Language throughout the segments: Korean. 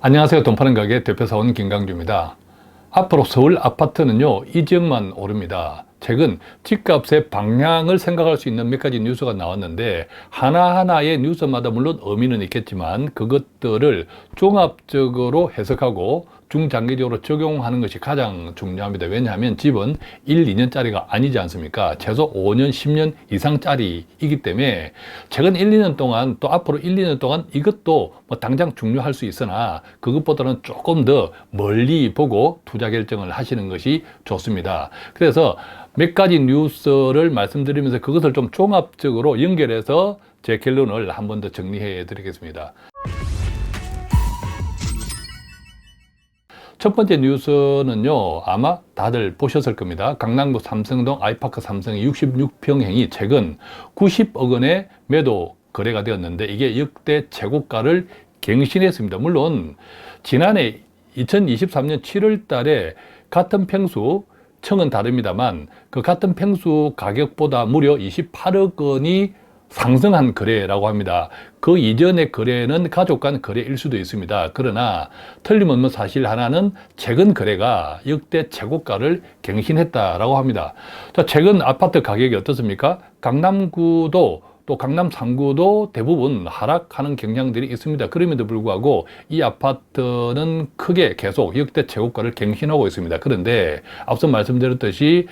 안녕하세요. 돈 파는 가게 대표사원 김강주입니다. 앞으로 서울 아파트는요, 이 지역만 오릅니다. 최근 집값의 방향을 생각할 수 있는 몇 가지 뉴스가 나왔는데, 하나하나의 뉴스마다 물론 의미는 있겠지만 그것들을 종합적으로 해석하고 중장기적으로 적용하는 것이 가장 중요합니다. 왜냐하면 집은 1, 2년짜리가 아니지 않습니까? 최소 5년, 10년 이상짜리이기 때문에 최근 1, 2년 동안 또 앞으로 1, 2년 동안 이것도 뭐 당장 중요할 수 있으나 그것보다는 조금 더 멀리 보고 투자 결정을 하시는 것이 좋습니다. 그래서 몇 가지 뉴스를 말씀드리면서 그것을 좀 종합적으로 연결해서 제 결론을 한 번 더 정리해 드리겠습니다. 첫 번째 뉴스는요, 아마 다들 보셨을 겁니다. 강남구 삼성동 아이파크 삼성의 66평형이 최근 90억 원에 매도 거래가 되었는데 이게 역대 최고가를 갱신했습니다. 물론 지난해 2023년 7월 달에 같은 평수, 층은 다릅니다만 그 같은 평수 가격보다 무려 28억 원이 상승한 거래라고 합니다. 그 이전의 거래는 가족 간 거래일 수도 있습니다. 그러나 틀림없는 사실 하나는 최근 거래가 역대 최고가를 갱신했다라고 합니다. 자, 최근 아파트 가격이 어떻습니까? 강남구도 또 강남 상구도 대부분 하락하는 경향들이 있습니다. 그럼에도 불구하고 이 아파트는 크게 계속 역대 최고가를 갱신하고 있습니다. 그런데 앞서 말씀드렸듯이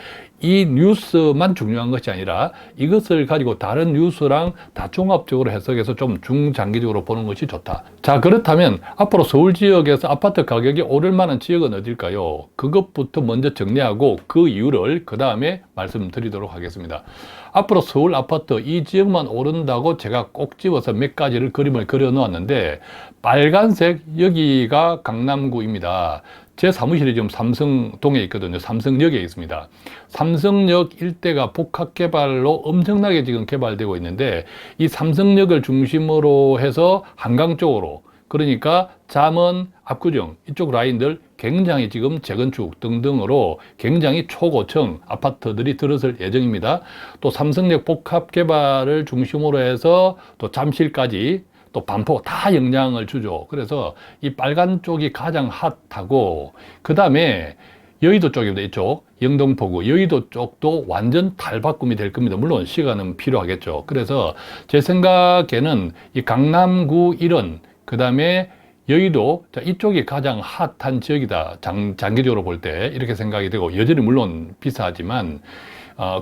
이 뉴스만 중요한 것이 아니라 이것을 가지고 다른 뉴스랑 다 종합적으로 해석해서 좀 중장기적으로 보는 것이 좋다. 자, 그렇다면 앞으로 서울 지역에서 아파트 가격이 오를 만한 지역은 어딜까요? 그것부터 먼저 정리하고 그 이유를 그 다음에 말씀드리도록 하겠습니다. 앞으로 서울 아파트 이 지역만 오른다고 제가 꼭 집어서 몇 가지를 그림을 그려 놓았는데, 빨간색 여기가 강남구입니다. 제 사무실이 지금 삼성동에 있거든요. 삼성역에 있습니다. 삼성역 일대가 복합개발로 엄청나게 지금 개발되고 있는데, 이 삼성역을 중심으로 해서 한강 쪽으로, 그러니까 잠원, 압구정 이쪽 라인들 굉장히 지금 재건축 등등으로 굉장히 초고층 아파트들이 들어설 예정입니다. 또 삼성역 복합개발을 중심으로 해서 또 잠실까지 또 반포 다 영향을 주죠. 그래서 이 빨간 쪽이 가장 핫하고, 그 다음에 여의도 쪽입니다. 이쪽 영등포구 여의도 쪽도 완전 탈바꿈이 될 겁니다. 물론 시간은 필요하겠죠. 그래서 제 생각에는 이 강남구 이런, 그 다음에 여의도, 자, 이쪽이 가장 핫한 지역이다. 장기적으로 볼 때 이렇게 생각이 되고, 여전히 물론 비싸지만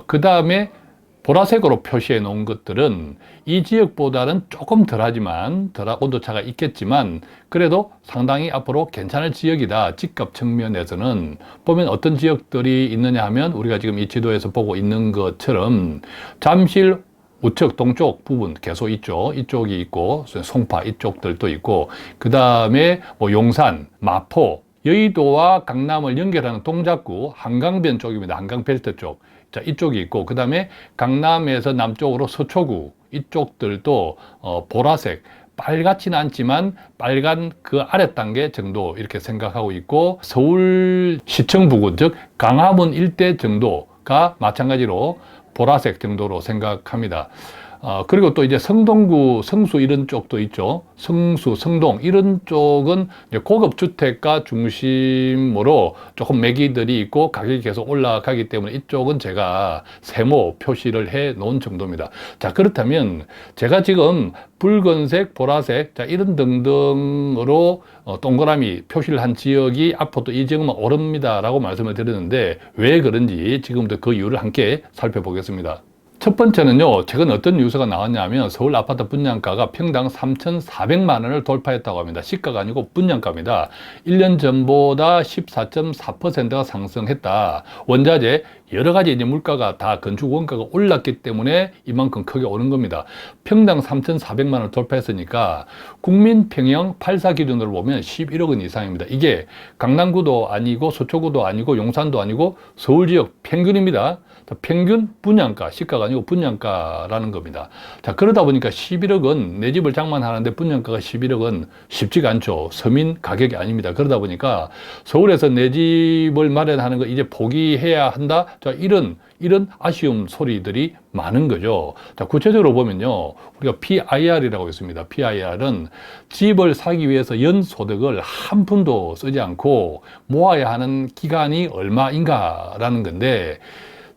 그 다음에 보라색으로 표시해 놓은 것들은 이 지역보다는 조금 덜하지만, 온도차가 있겠지만 그래도 상당히 앞으로 괜찮을 지역이다. 집값 측면에서는 보면 어떤 지역들이 있느냐 하면 우리가 지금 이 지도에서 보고 있는 것처럼 잠실 우측 동쪽 부분 계속 있죠. 이쪽이 있고 송파 이쪽들도 있고, 그 다음에 뭐 용산, 마포, 여의도와 강남을 연결하는 동작구 한강변 쪽입니다. 한강벨트 쪽. 자, 이쪽이 있고, 그 다음에 강남에서 남쪽으로 서초구 이쪽들도 보라색, 빨갛지는 않지만 빨간 그 아래 단계 정도 이렇게 생각하고 있고, 서울시청 부근, 즉 강화문 일대 정도가 마찬가지로 보라색 정도로 생각합니다. 그리고 또 이제 성동구, 성수 이런 쪽도 있죠. 성수, 성동 이런 쪽은 이제 고급 주택가 중심으로 조금 매기들이 있고 가격이 계속 올라가기 때문에 이쪽은 제가 세모 표시를 해 놓은 정도입니다. 자, 그렇다면 제가 지금 붉은색, 보라색, 자, 이런 등등으로 동그라미 표시를 한 지역이 앞으로도 이 지역만 오릅니다라고 말씀을 드렸는데, 왜 그런지 지금부터 그 이유를 함께 살펴보겠습니다. 첫 번째는요, 최근 어떤 뉴스가 나왔냐면 서울 아파트 분양가가 평당 3,400만 원을 돌파했다고 합니다. 시가가 아니고 분양가입니다. 1년 전보다 14.4%가 상승했다. 원자재, 여러 가지 이제 물가가 다 건축 원가가 올랐기 때문에 이만큼 크게 오른 겁니다. 평당 3,400만 원을 돌파했으니까 국민 평형 84 기준으로 보면 11억 원 이상입니다. 이게 강남구도 아니고 서초구도 아니고 용산도 아니고 서울 지역 평균입니다. 평균 분양가, 시가가 아니고 분양가라는 겁니다. 자, 그러다 보니까 11억은 내 집을 장만하는데 분양가가 11억은 쉽지가 않죠. 서민 가격이 아닙니다. 그러다 보니까 서울에서 내 집을 마련하는 거 이제 포기해야 한다. 자, 이런 아쉬움 소리들이 많은 거죠. 자, 구체적으로 보면요. 우리가 PIR이라고 있습니다. PIR은 집을 사기 위해서 연소득을 한 푼도 쓰지 않고 모아야 하는 기간이 얼마인가라는 건데,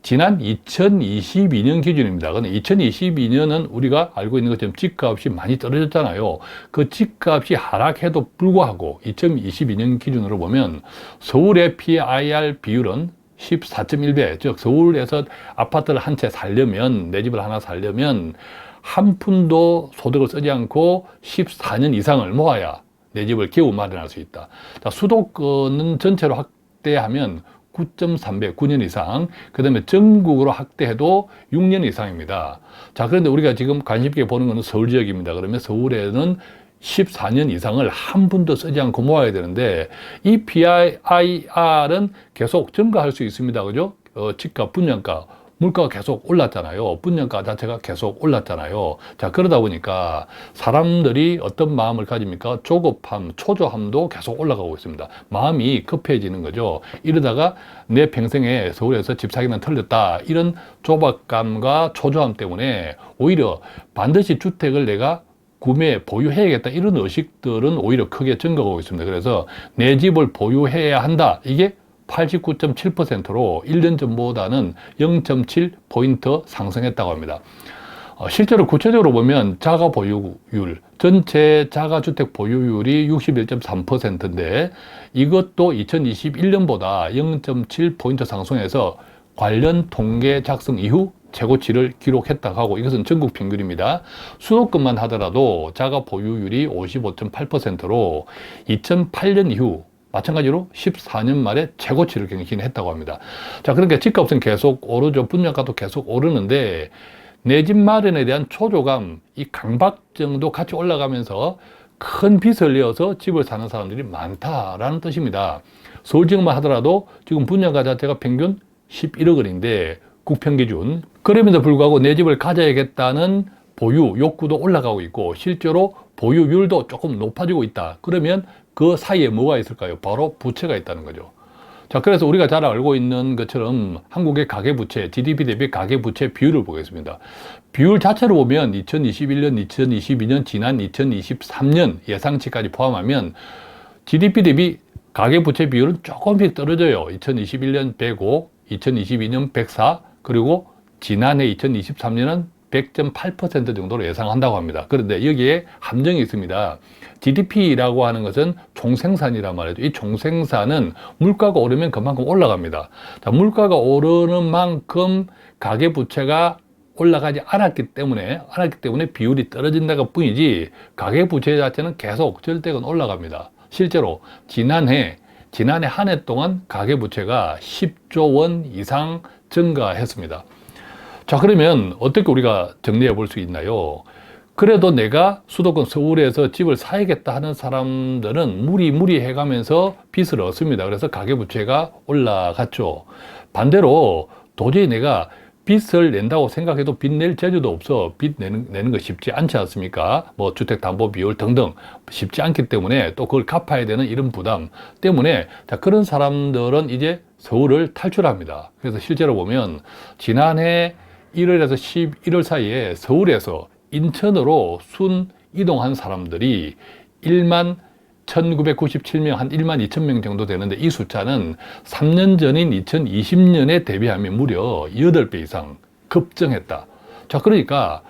지난 2022년 기준입니다. 근데 2022년은 우리가 알고 있는 것처럼 집값이 많이 떨어졌잖아요. 그 집값이 하락해도 불구하고 2022년 기준으로 보면 서울의 PIR 비율은 14.1배, 즉 서울에서 아파트를 한 채 살려면, 내 집을 하나 살려면 한 푼도 소득을 쓰지 않고 14년 이상을 모아야 내 집을 겨우 마련할 수 있다. 자, 수도권은 전체로 확대하면 9.3배, 9년 이상, 그 다음에 전국으로 확대해도 6년 이상입니다. 자, 그런데 우리가 지금 관심 있게 보는 것은 서울 지역입니다. 그러면 서울에는 14년 이상을 한 푼도 쓰지 않고 모아야 되는데, 이 PIR은 계속 증가할 수 있습니다. 그죠? 집값, 분양가, 물가가 계속 올랐잖아요. 분양가 자체가 계속 올랐잖아요. 자, 그러다 보니까 사람들이 어떤 마음을 가집니까? 조급함, 초조함도 계속 올라가고 있습니다. 마음이 급해지는 거죠. 이러다가 내 평생에 서울에서 집 사기는 틀렸다. 이런 조박감과 초조함 때문에 오히려 반드시 주택을 내가 구매, 보유해야겠다. 이런 의식들은 오히려 크게 증가하고 있습니다. 그래서 내 집을 보유해야 한다. 이게 89.7%로 1년 전보다는 0.7포인트 상승했다고 합니다. 실제로 구체적으로 보면 자가 보유율, 전체 자가주택 보유율이 61.3%인데 이것도 2021년보다 0.7포인트 상승해서 관련 통계 작성 이후 최고치를 기록했다고 하고, 이것은 전국 평균입니다. 수도권만 하더라도 자가 보유율이 55.8%로 2008년 이후 마찬가지로 14년 만에 최고치를 갱신했다고 합니다. 자, 그러니까 집값은 계속 오르죠. 분양가도 계속 오르는데 내 집 마련에 대한 초조감, 이 강박증도 같이 올라가면서 큰 빚을 내어서 집을 사는 사람들이 많다라는 뜻입니다. 서울 지역만 하더라도 지금 분양가 자체가 평균 11억 원인데 국평 기준, 그럼에도 불구하고 내 집을 가져야겠다는 보유 욕구도 올라가고 있고 실제로 보유율도 조금 높아지고 있다. 그러면 그 사이에 뭐가 있을까요? 바로 부채가 있다는 거죠. 자, 그래서 우리가 잘 알고 있는 것처럼 한국의 가계부채, GDP 대비 가계부채 비율을 보겠습니다. 비율 자체로 보면 2021년, 2022년, 지난 2023년 예상치까지 포함하면 GDP 대비 가계부채 비율은 조금씩 떨어져요. 2021년 105, 2022년 104, 그리고 지난해 2023년은 100.8% 정도로 예상한다고 합니다. 그런데 여기에 함정이 있습니다. GDP라고 하는 것은 총생산이란 말이죠. 이 총생산은 물가가 오르면 그만큼 올라갑니다. 자, 물가가 오르는 만큼 가계부채가 올라가지 않았기 때문에 비율이 떨어진다가 뿐이지 가계부채 자체는 계속 절대건 올라갑니다. 실제로 지난해 한 해 동안 가계부채가 10조 원 이상 증가했습니다. 자, 그러면 어떻게 우리가 정리해 볼 수 있나요? 그래도 내가 수도권 서울에서 집을 사야겠다 하는 사람들은 무리해 가면서 빚을 얻습니다. 그래서 가계부채가 올라갔죠. 반대로 도저히 내가 빚을 낸다고 생각해도 빚 낼 재주도 없어. 빚 내는 거 쉽지 않지 않습니까? 뭐 주택담보비율 등등 쉽지 않기 때문에 또 그걸 갚아야 되는 이런 부담 때문에, 자, 그런 사람들은 이제 서울을 탈출합니다. 그래서 실제로 보면 지난해 1월에서 11월 사이에 서울에서 인천으로 순 이동한 사람들이 1만 1997명, 한 1만 2천 명 정도 되는데 이 숫자는 3년 전인 2020년에 대비하면 무려 8배 이상 급증했다. 자, 그러니까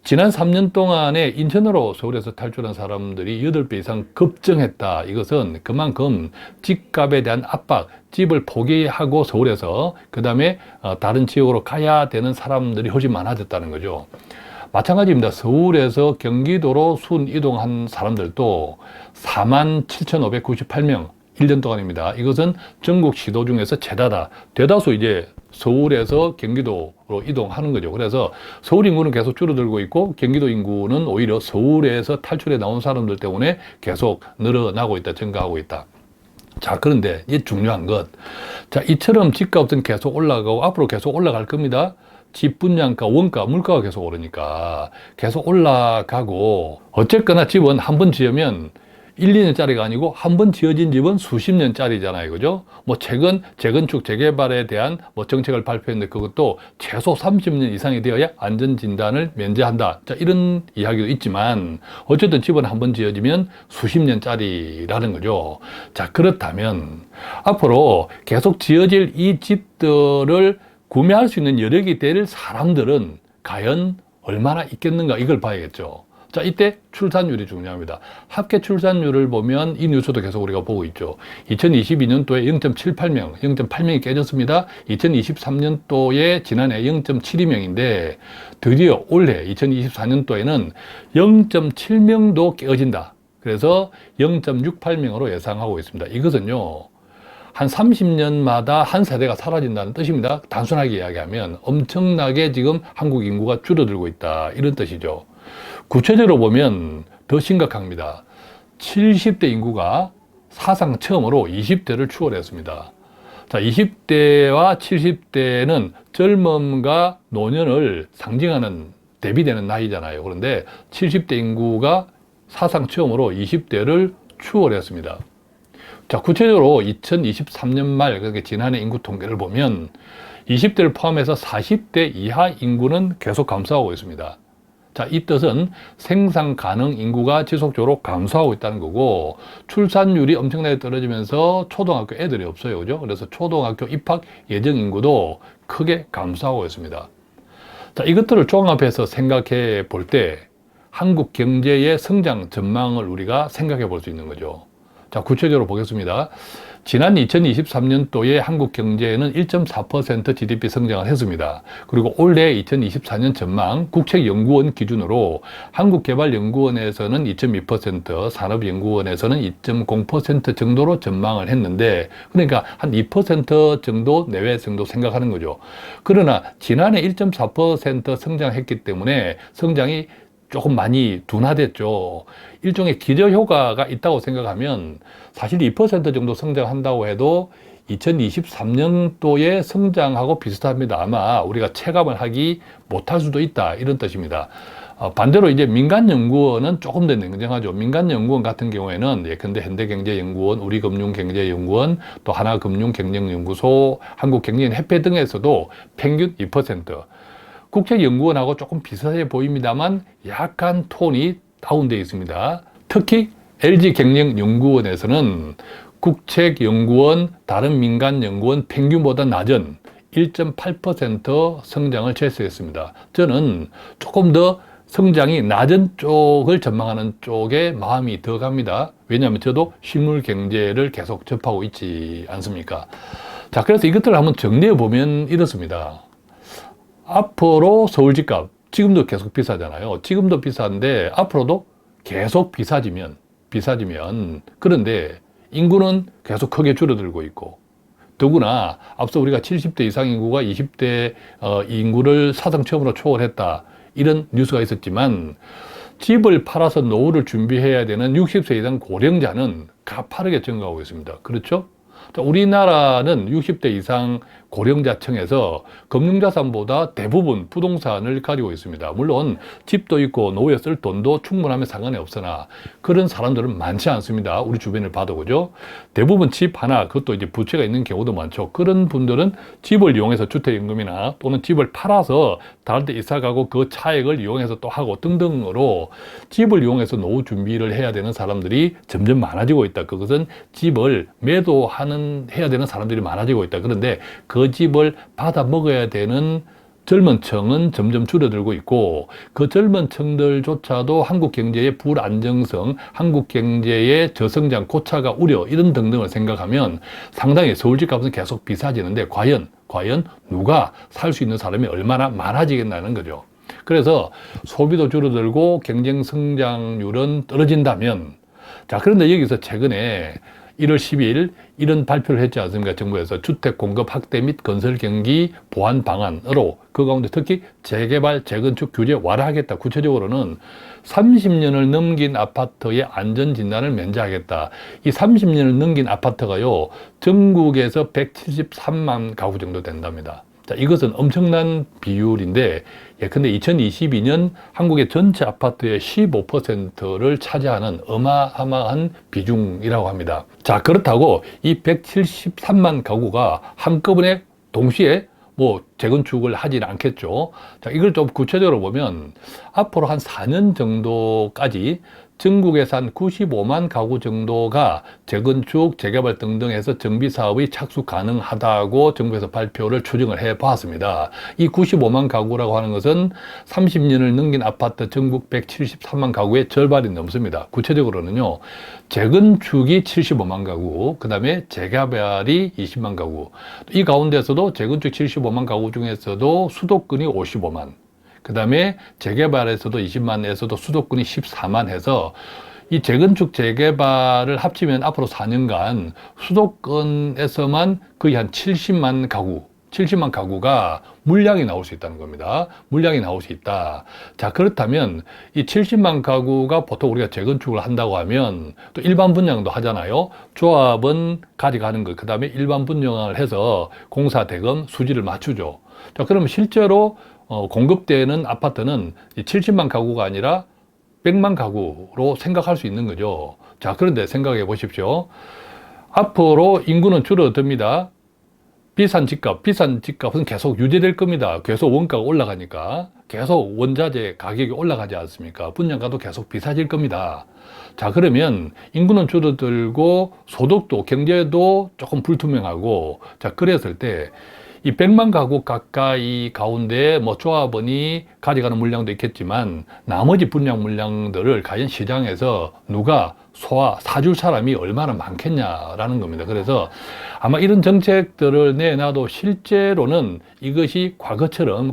지난 3년 동안에 인천으로 서울에서 탈출한 사람들이 8배 이상 급증했다. 이것은 그만큼 집값에 대한 압박, 집을 포기하고 서울에서 그 다음에 다른 지역으로 가야 되는 사람들이 훨씬 많아졌다는 거죠. 마찬가지입니다. 서울에서 경기도로 순 이동한 사람들도 47,598명 1년 동안입니다. 이것은 전국 시도 중에서 최다다. 대다수 이제 서울에서 경기도로 이동하는 거죠. 그래서 서울 인구는 계속 줄어들고 있고 경기도 인구는 오히려 서울에서 탈출해 나온 사람들 때문에 계속 늘어나고 있다, 증가하고 있다. 자, 그런데 이 중요한 것. 자, 이처럼 집값은 계속 올라가고 앞으로 계속 올라갈 겁니다. 집 분양가, 원가, 물가가 계속 오르니까 계속 올라가고 어쨌거나 집은 한 번 지으면 1, 2년짜리가 아니고 한 번 지어진 집은 수십 년짜리잖아요. 그죠? 뭐 최근 재건축, 재개발에 대한 뭐 정책을 발표했는데 그것도 최소 30년 이상이 되어야 안전진단을 면제한다. 자, 이런 이야기도 있지만 어쨌든 집은 한 번 지어지면 수십 년짜리라는 거죠. 자, 그렇다면 앞으로 계속 지어질 이 집들을 구매할 수 있는 여력이 될 사람들은 과연 얼마나 있겠는가 이걸 봐야겠죠. 자, 이때 출산율이 중요합니다. 합계 출산율을 보면 이 뉴스도 계속 우리가 보고 있죠. 2022년도에 0.78명, 0.8명이 깨졌습니다. 2023년도에 지난해 0.72명인데 드디어 올해 2024년도에는 0.7명도 깨어진다. 그래서 0.68명으로 예상하고 있습니다. 이것은요, 한 30년마다 한 세대가 사라진다는 뜻입니다. 단순하게 이야기하면 엄청나게 지금 한국 인구가 줄어들고 있다. 이런 뜻이죠. 구체적으로 보면 더 심각합니다. 70대 인구가 사상 처음으로 20대를 추월했습니다. 자, 20대와 70대는 젊음과 노년을 상징하는 대비되는 나이잖아요. 그런데 70대 인구가 사상 처음으로 20대를 추월했습니다. 자, 구체적으로 2023년 말, 그러니까 지난해 인구 통계를 보면 20대를 포함해서 40대 이하 인구는 계속 감소하고 있습니다. 자, 이 뜻은 생산 가능 인구가 지속적으로 감소하고 있다는 거고 출산율이 엄청나게 떨어지면서 초등학교 애들이 없어요. 그죠? 그래서 초등학교 입학 예정 인구도 크게 감소하고 있습니다. 자, 이것들을 종합해서 생각해 볼 때 한국 경제의 성장 전망을 우리가 생각해 볼 수 있는 거죠. 자, 구체적으로 보겠습니다. 지난 2023년도에 한국 경제는 1.4% GDP 성장을 했습니다. 그리고 올해 2024년 전망 국책연구원 기준으로 한국개발연구원에서는 2.2%, 산업연구원에서는 2.0% 정도로 전망을 했는데 그러니까 한 2% 정도 내외 정도 생각하는 거죠. 그러나 지난해 1.4% 성장했기 때문에 성장이 조금 많이 둔화됐죠. 일종의 기저효과가 있다고 생각하면 사실 2% 정도 성장한다고 해도 2023년도에 성장하고 비슷합니다. 아마 우리가 체감을 하기 못할 수도 있다. 이런 뜻입니다. 반대로 이제 민간연구원은 조금 더 냉정하죠. 민간연구원 같은 경우에는 예컨대 현대경제연구원, 우리금융경제연구원, 또 하나금융경영연구소, 한국경제협회 등에서도 평균 2%. 국책연구원하고 조금 비슷해 보입니다만 약간 톤이 다운되어 있습니다. 특히 LG경영연구원에서는 국책연구원, 다른 민간연구원 평균보다 낮은 1.8% 성장을 제시했습니다. 저는 조금 더 성장이 낮은 쪽을 전망하는 쪽에 마음이 더 갑니다. 왜냐하면 저도 실물 경제를 계속 접하고 있지 않습니까? 자, 그래서 이것들을 한번 정리해 보면 이렇습니다. 앞으로 서울 집값, 지금도 계속 비싸잖아요. 지금도 비싼데 앞으로도 계속 비싸지면, 그런데 인구는 계속 크게 줄어들고 있고, 더구나 앞서 우리가 70대 이상 인구가 20대 인구를 사상 처음으로 초월했다. 이런 뉴스가 있었지만, 집을 팔아서 노후를 준비해야 되는 60세 이상 고령자는 가파르게 증가하고 있습니다. 그렇죠? 우리나라는 60대 이상 고령자층에서 금융자산보다 대부분 부동산을 가지고 있습니다. 물론 집도 있고 노후에 쓸 돈도 충분하면 상관이 없으나 그런 사람들은 많지 않습니다. 우리 주변을 봐도 그죠? 대부분 집 하나, 그것도 이제 부채가 있는 경우도 많죠. 그런 분들은 집을 이용해서 주택연금이나 또는 집을 팔아서 다른 데 이사 가고 그 차액을 이용해서 또 하고 등등으로 집을 이용해서 노후 준비를 해야 되는 사람들이 점점 많아지고 있다. 그것은 집을 해야 되는 사람들이 많아지고 있다. 그런데 그 집을 받아 먹어야 되는 젊은 층은 점점 줄어들고 있고 그 젊은 층들조차도 한국 경제의 불안정성, 한국 경제의 저성장, 고차가 우려 이런 등등을 생각하면 상당히 서울 집값은 계속 비싸지는데 과연 누가 살 수 있는 사람이 얼마나 많아지겠다는 거죠. 그래서 소비도 줄어들고 경쟁 성장률은 떨어진다면 자, 그런데 여기서 최근에 1월 10일 이런 발표를 했지 않습니까? 정부에서 주택 공급 확대 및 건설 경기 보완 방안으로 그 가운데 특히 재개발, 재건축 규제 완화하겠다. 구체적으로는 30년을 넘긴 아파트의 안전 진단을 면제하겠다. 이 30년을 넘긴 아파트가요, 전국에서 173만 가구 정도 된답니다. 자, 이것은 엄청난 비율인데, 예컨대 2022년 한국의 전체 아파트의 15%를 차지하는 어마어마한 비중이라고 합니다. 자, 그렇다고 이 173만 가구가 한꺼번에 동시에 재건축을 하지는 않겠죠. 자, 이걸 좀 구체적으로 보면 앞으로 한 4년 정도까지 전국에서 한 95만 가구 정도가 재건축, 재개발 등등 해서 정비 사업이 착수 가능하다고 정부에서 발표를 추정을 해 보았습니다. 이 95만 가구라고 하는 것은 30년을 넘긴 아파트 전국 173만 가구의 절반이 넘습니다. 구체적으로는요, 재건축이 75만 가구, 그 다음에 재개발이 20만 가구, 이 가운데서도 재건축 75만 가구 중에서도 수도권이 55만, 그 다음에 재개발에서도 20만에서도 수도권이 14만 해서 이 재건축 재개발을 합치면 앞으로 4년간 수도권에서만 거의 한 70만 가구가 물량이 나올 수 있다는 겁니다. 물량이 나올 수 있다. 자, 그렇다면 이 70만 가구가 보통 우리가 재건축을 한다고 하면 또 일반 분양도 하잖아요. 조합은 가져가는 것, 그 다음에 일반 분양을 해서 공사 대금 수지를 맞추죠. 자, 그러면 실제로 공급되는 아파트는 70만 가구가 아니라 100만 가구로 생각할 수 있는 거죠. 자, 그런데 생각해 보십시오. 앞으로 인구는 줄어듭니다. 비싼 집값은 계속 유지될 겁니다. 계속 원가가 올라가니까 계속 원자재 가격이 올라가지 않습니까? 분양가도 계속 비싸질 겁니다. 자, 그러면 인구는 줄어들고 소득도, 경제도 조금 불투명하고, 자, 그랬을 때 이 100만 가구 가까이 가운데 조합원이 가져가는 물량도 있겠지만 나머지 분양 물량들을 과연 시장에서 누가 사줄 사람이 얼마나 많겠냐라는 겁니다. 그래서 아마 이런 정책들을 내놔도 실제로는 이것이 과거처럼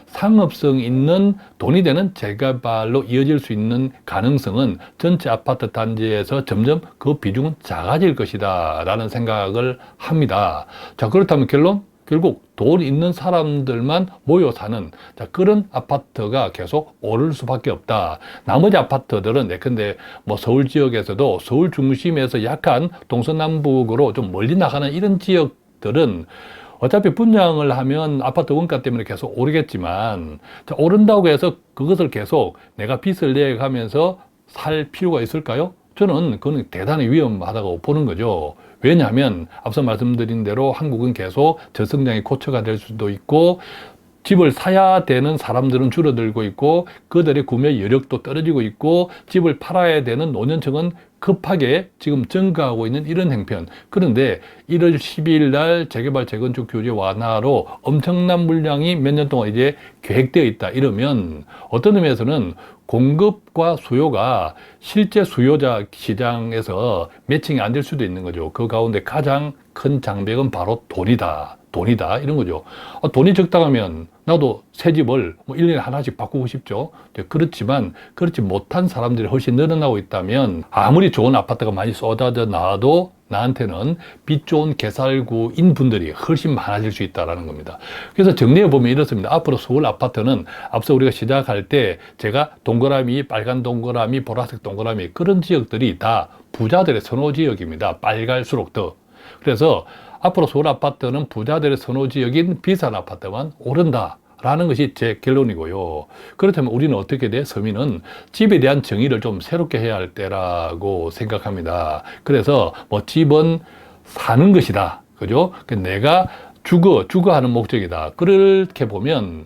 상업성 있는 돈이 되는 재개발로 이어질 수 있는 가능성은 전체 아파트 단지에서 점점 그 비중은 작아질 것이다 라는 생각을 합니다. 자, 그렇다면 결국 돈 있는 사람들만 모여 사는 그런 아파트가 계속 오를 수밖에 없다. 나머지 아파트들은 예컨대 서울 지역에서도 서울 중심에서 약간 동서남북으로 좀 멀리 나가는 이런 지역들은 어차피 분양을 하면 아파트 원가 때문에 계속 오르겠지만, 오른다고 해서 그것을 계속 내가 빚을 내가면서 살 필요가 있을까요? 저는 그건 대단히 위험하다고 보는 거죠. 왜냐하면 앞서 말씀드린 대로 한국은 계속 저성장의 고처가 될 수도 있고, 집을 사야 되는 사람들은 줄어들고 있고, 그들의 구매 여력도 떨어지고 있고, 집을 팔아야 되는 노년층은 급하게 지금 증가하고 있는 이런 형편. 그런데 1월 12일 날 재개발 재건축 규제 완화로 엄청난 물량이 몇 년 동안 이제 계획되어 있다. 이러면 어떤 의미에서는 공급과 수요가 실제 수요자 시장에서 매칭이 안 될 수도 있는 거죠. 그 가운데 가장 큰 장벽은 바로 돈이다. 이런 거죠. 돈이 적다 하면 나도 새 집을 1년에 하나씩 바꾸고 싶죠. 그렇지만 그렇지 못한 사람들이 훨씬 늘어나고 있다면 아무리 좋은 아파트가 많이 쏟아져 나와도 나한테는 빚 좋은 개살구인 분들이 훨씬 많아질 수 있다는 겁니다. 그래서 정리해 보면 이렇습니다. 앞으로 서울 아파트는 앞서 우리가 시작할 때 제가 동그라미, 빨간 동그라미, 보라색 동그라미 그런 지역들이 다 부자들의 선호 지역입니다. 빨갈수록 더. 그래서 앞으로 서울 아파트는 부자들의 선호 지역인 비싼 아파트만 오른다 라는 것이 제 결론이고요. 그렇다면 우리는 어떻게 돼? 서민은 집에 대한 정의를 좀 새롭게 해야 할 때라고 생각합니다. 그래서 집은 사는 것이다. 그죠? 내가 주거하는 목적이다. 그렇게 보면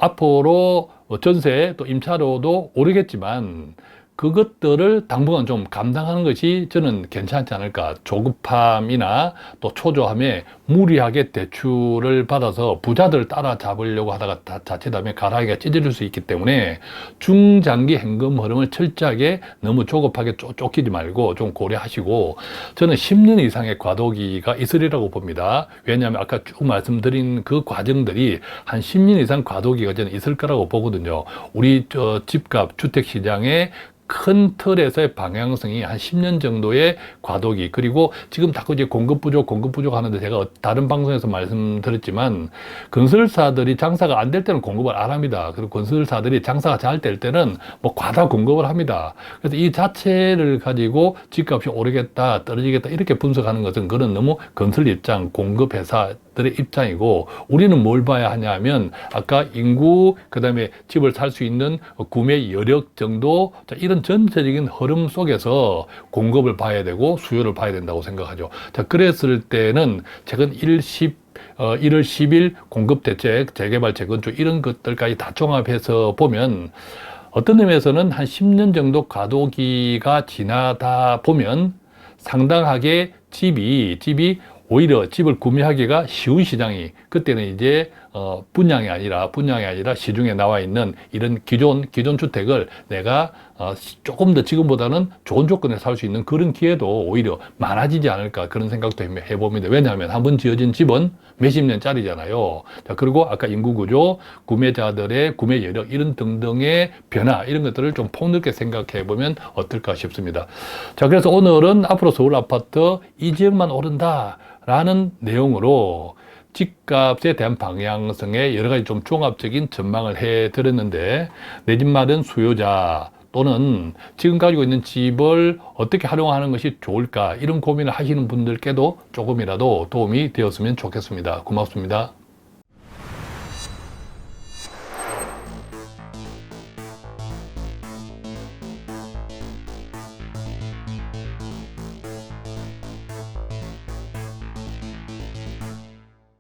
앞으로 전세 또 임차료도 오르겠지만 그것들을 당분간 좀 감당하는 것이 저는 괜찮지 않을까. 조급함이나 또 초조함에 무리하게 대출을 받아서 부자들 따라잡으려고 하다가 자칫하면 가라기가 찢어질 수 있기 때문에 중장기 현금 흐름을 철저하게 너무 조급하게 쫓기지 말고 좀 고려하시고, 저는 10년 이상의 과도기가 있으리라고 봅니다. 왜냐하면 아까 쭉 말씀드린 그 과정들이 한 10년 이상 과도기가 저는 있을 거라고 보거든요. 우리 집값, 주택시장의 큰 틀에서의 방향성이 한 10년 정도의 과도기, 그리고 지금 자꾸 이제 공급 부족 하는데, 제가 다른 방송에서 말씀드렸지만 건설사들이 장사가 안 될 때는 공급을 안 합니다. 그리고 건설사들이 장사가 잘 될 때는 뭐 과다 공급을 합니다. 그래서 이 자체를 가지고 집값이 오르겠다, 떨어지겠다 이렇게 분석하는 것은 그건 너무 건설 입장, 공급 회사들의 입장이고, 우리는 뭘 봐야 하냐면 아까 인구, 그다음에 집을 살 수 있는 구매 여력 정도, 자, 이런 전체적인 흐름 속에서 공급을 봐야 되고 수요를 봐야 된다고 생각하죠. 자, 그랬을 때는 최근 1월 10일 공급 대책, 재개발, 재건축 이런 것들까지 다 종합해서 보면 어떤 의미에서는 한 10년 정도 과도기가 지나다 보면 상당하게 집이 오히려 집을 구매하기가 쉬운 시장이, 그때는 이제 분양이 아니라 시중에 나와 있는 이런 기존 주택을 내가 조금 더 지금보다는 좋은 조건에 살 수 있는 그런 기회도 오히려 많아지지 않을까, 그런 생각도 해봅니다. 왜냐하면 한번 지어진 집은 몇십 년짜리잖아요. 자, 그리고 아까 인구 구조, 구매자들의 구매 여력 이런 등등의 변화, 이런 것들을 좀 폭넓게 생각해 보면 어떨까 싶습니다. 자, 그래서 오늘은 앞으로 서울 아파트 이 지역만 오른다 라는 내용으로 집값에 대한 방향성에 여러 가지 좀 종합적인 전망을 해 드렸는데, 내 집 마련 수요자 또는 지금 가지고 있는 집을 어떻게 활용하는 것이 좋을까, 이런 고민을 하시는 분들께도 조금이라도 도움이 되었으면 좋겠습니다. 고맙습니다.